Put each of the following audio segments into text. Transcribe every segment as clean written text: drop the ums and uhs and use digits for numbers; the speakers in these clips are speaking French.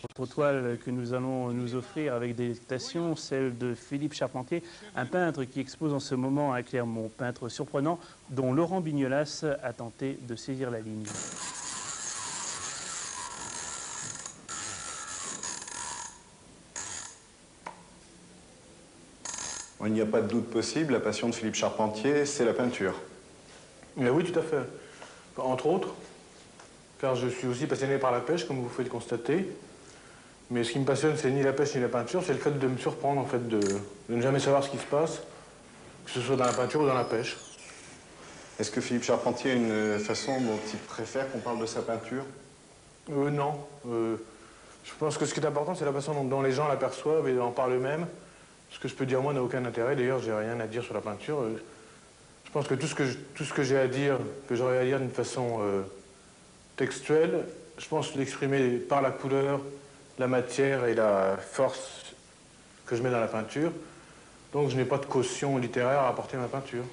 Autre toile que nous allons nous offrir avec délectation, celle de Philippe Charpentier, un peintre qui expose en ce moment à Clermont, peintre surprenant dont Laurent Bignolas a tenté de saisir la ligne. Il n'y a pas de doute possible, la passion de Philippe Charpentier, c'est la peinture. Mais oui, tout à fait. Entre autres, car je suis aussi passionné par la pêche, comme vous pouvez le constater. Mais ce qui me passionne, c'est ni la pêche ni la peinture, c'est le fait de me surprendre, en fait, de ne jamais savoir ce qui se passe, que ce soit dans la peinture ou dans la pêche. Est-ce que Philippe Charpentier a une façon dont il préfère qu'on parle de sa peinture? Non. Je pense que ce qui est important, c'est la façon dont les gens l'aperçoivent et en parlent eux-mêmes. Ce que je peux dire, moi, n'a aucun intérêt. D'ailleurs, j'ai rien à dire sur la peinture. Je pense que tout ce que j'ai à dire, que j'aurais à dire d'une façon textuelle, je pense l'exprimer par la couleur, la matière et la force que je mets dans la peinture. Donc, je n'ai pas de caution littéraire à apporter à ma peinture.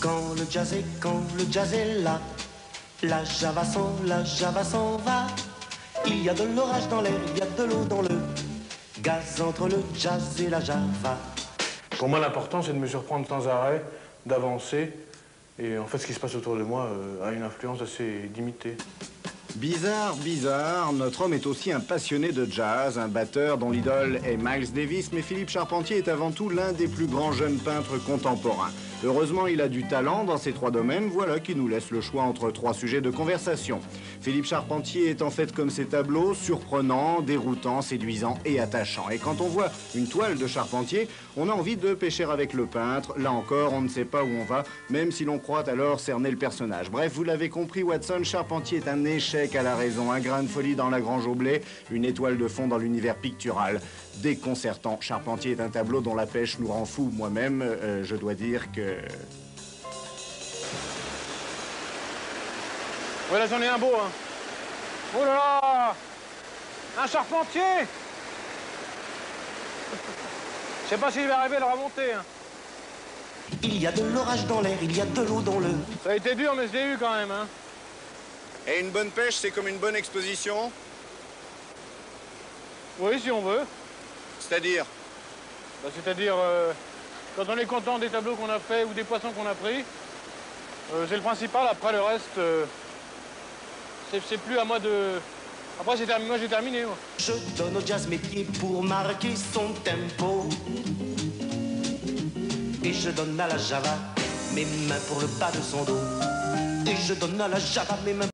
Quand le jazz est là, la java s'en va. Il y a de l'orage dans l'air, il y a de l'eau dans le gaz entre le jazz et la java. Pour moi, l'important, c'est de me surprendre sans arrêt, d'avancer. Et en fait, ce qui se passe autour de moi a une influence assez limitée. Bizarre, bizarre, notre homme est aussi un passionné de jazz, un batteur dont l'idole est Miles Davis, mais Philippe Charpentier est avant tout l'un des plus grands jeunes peintres contemporains. Heureusement, il a du talent dans ces trois domaines, voilà qui nous laisse le choix entre trois sujets de conversation. Philippe Charpentier est en fait comme ses tableaux, surprenant, déroutant, séduisant et attachant. Et quand on voit une toile de Charpentier, on a envie de pêcher avec le peintre. Là encore, on ne sait pas où on va, même si l'on croit alors cerner le personnage. Bref, vous l'avez compris, Watson, Charpentier est un échec à la raison, un grain de folie dans la Grange au blé, une étoile de fond dans l'univers pictural. Déconcertant, Charpentier est un tableau dont la pêche nous rend fous. Moi-même, je dois dire que... Ouais, là, j'en ai un beau, hein. Oh là là! Un charpentier! Je sais pas s'il va arriver à le remonter, hein. Il y a de l'orage dans l'air, il y a de l'eau dans le... Ça a été dur, mais je l'ai eu quand même, hein. Et une bonne pêche, c'est comme une bonne exposition? Oui, si on veut. C'est-à-dire? Bah, c'est-à-dire, quand on est content des tableaux qu'on a faits ou des poissons qu'on a pris, c'est le principal. Après, le reste, c'est plus à moi de... Après, moi, j'ai terminé, moi. Je donne au jazz mes pieds pour marquer son tempo. Et je donne à la java mes mains pour le bas de son dos. Et je donne à la java mes mains